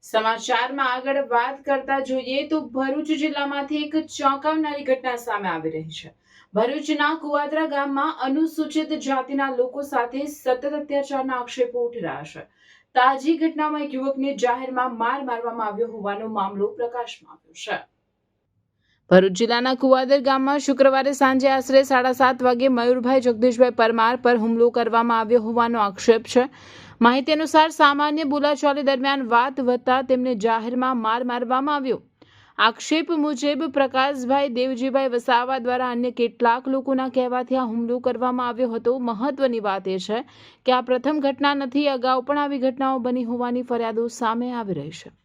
સમાચારમાં આગળ વાત કરતા જોઈએ તો ભરૂચ જિલ્લામાંથી એક ચોંકાવનારી ઘટના સામે આવી રહી છે। ભરૂચના કુવાદરા ગામમાં અનુસૂચિત જાતિના લોકો સાથે સતત અત્યાચારના આક્ષેપો ઉઠી રહ્યા છે। તાજી ઘટનામાં એક યુવકને જાહેરમાં માર મારવામાં આવ્યો હોવાનો મામલો પ્રકાશમાં આવ્યો છે। ભરૂચ જિલ્લાના કુવાદર ગામમાં શુક્રવારે સાંજે આશરે 7:30 વાગે મયુરભાઈ જગદીશભાઈ પરમાર પર હુમલો કરવામાં આવ્યો હોવાનો આક્ષેપ છે। માહિતી અનુસાર સામાન્ય બોલાચાલી દરમિયાન વાત વધતા તેમને જાહેરમાં માર મારવામાં આવ્યો। આક્ષેપ મુજબ પ્રકાશભાઈ દેવજીભાઈ વસાવા દ્વારા અન્ય કેટલાક લોકોના કહેવાથી આ હુમલો કરવામાં આવ્યો હતો। મહત્વની વાત એ છે કે આ પ્રથમ ઘટના નથી, અગાઉ પણ આવી ઘટનાઓ બની હોવાની ફરિયાદો સામે આવી રહી છે।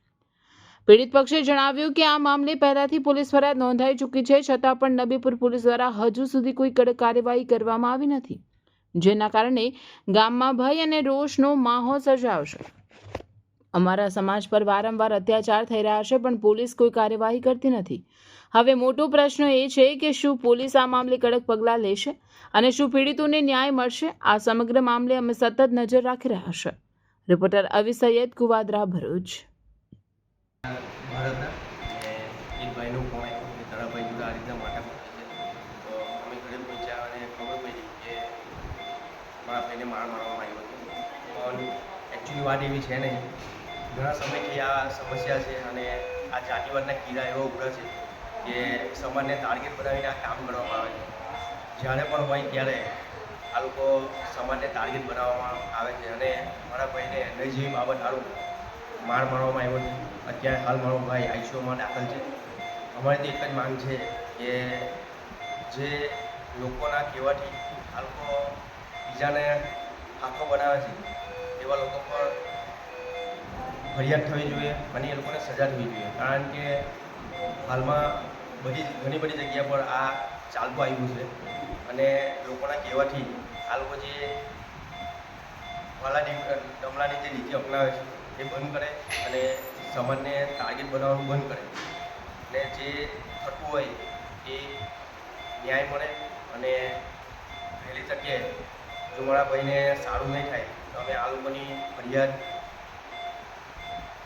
પીડિત પક્ષે જણાવ્યું કે આ મામલે પહેલાથી પોલીસ ફરિયાદ નોંધાઈ ચૂકી છે, છતાં પણ નબીપુર પોલીસ દ્વારા હજુ સુધી કોઈ કડક કાર્યવાહી કરવામાં આવી નથી, જેના કારણે ગામમાં ભય અને રોષનો માહોલ સર્જાયો છે। અમારા સમાજ પર વારંવાર અત્યાચાર થઈ રહ્યા છે, પણ પોલીસ કોઈ કાર્યવાહી કરતી નથી। હવે મોટો પ્રશ્ન એ છે કે શું પોલીસ આ મામલે કડક પગલાં લેશે અને શું પીડિતોને ન્યાય મળશે? આ સમગ્ર મામલે અમે સતત નજર રાખી રહ્યા છે। રિપોર્ટર અવી સૈયદ, કુવાદરા, ભરૂચ। ભારતના એક ભાઈનું ફોન આવ્યો કે તારા ભાઈ જોડે આ રીતના માથાકૂટ થઈ છે। તો અમે ઘરે પહોંચ્યા અને ખબર પડી કે મારા ભાઈને માર મારવામાં આવ્યો હતો। પણ એકચ્યુઅલી વાત એવી છે નહીં, ઘણા સમયથી આ સમસ્યા છે અને આ જાતિવાદના કીડા એવો ઉભરા છે કે સમાજને ટાર્ગેટ બનાવીને આ કામ કરવામાં આવે છે। જ્યારે પણ હોય ત્યારે આ લોકો સમાજને ટાર્ગેટ બનાવવામાં આવે છે અને મારા ભાઈને નહીં જેવી બાબત સારું માર મારવામાં આવ્યો છે। અત્યારે હાલ મારો ભાઈ આઈસીયુમાં દાખલ છે। અમારી તો એક જ માંગ છે કે જે લોકોના કહેવાથી આ લોકો બીજાને આંખો બનાવે છે એવા લોકો પર ફરિયાદ થવી જોઈએ અને એ લોકોને સજા થવી જોઈએ, કારણ કે હાલમાં ઘણી બધી જગ્યા પર આ ચાલતું આવ્યું છે અને લોકોના કહેવાથી આ લોકો જે દમલાની જે નીતિ અપનાવે છે એ બંધ કરે અને સમાજને ટાર્ગેટ બનાવવાનું બંધ કરે અને જે થતું હોય એ ન્યાય મળે। અને વહેલી તકે જો મારા ભાઈને સારું નહીં થાય તો અમે આ લોકોની ફરિયાદ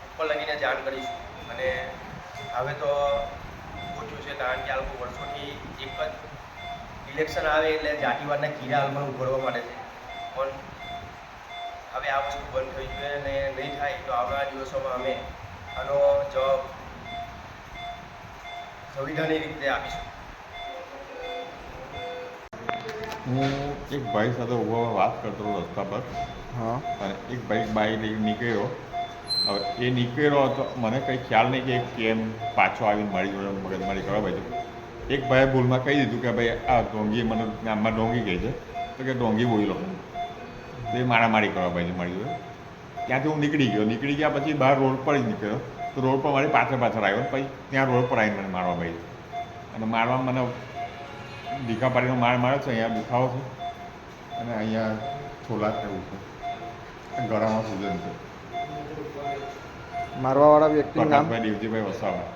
ઉપર લગીને જાણ કરીશું। અને હવે તો ઓછું છે, કારણ કે આ લોકો વર્ષોથી એક જ ઇલેક્શન આવે એટલે જાતિવાદના કીડા આ લોકોને ઉઘડવા માટે છે, પણ હવે આ વસ્તુ બંધ થઈ જોઈએ અને નહીં થાય તો આવનારા દિવસોમાં અમે આનો જવાબ સંવિધાનિક રીતે આપીશું। હું એક ભાઈ સાથે ઊભો વાત કરતો હતો રસ્તા પર, અને એક ભાઈ બાઈક લઈને નીકળ્યો। હવે એ નીકળ્યો હતો, મને કંઈ ખ્યાલ નહીં કે કેમ પાછો આવીને મારી જોડે મગજમારી કરવા બાજુ એક ભાઈએ ભૂલમાં કહી દીધું કે ભાઈ આ ઢોંગી મને નામમાં ઢોંગી કહે છે, તો કે ઢોંગી બોલો, તો એ મારામારી કરવા બાજુ મારી જોડે। ત્યાંથી હું નીકળી ગયા પછી બહાર રોડ પર જ નીકળ્યો, તો રોડ પર મારી પાછળ આવ્યો, પછી ત્યાં રોડ પર આવીને મને મારવા ભાઈ, અને મારવા મને દીખા પાડીનો માર માર્યો છે। અહીંયા દુખાવો છે અને અહીંયા છોલા થયું છે, ગળામાં સૂજન છે। મારવાવાળા વ્યક્તિનું નામ પ્રકાશભાઈ દેવજીભાઈ વસાવા।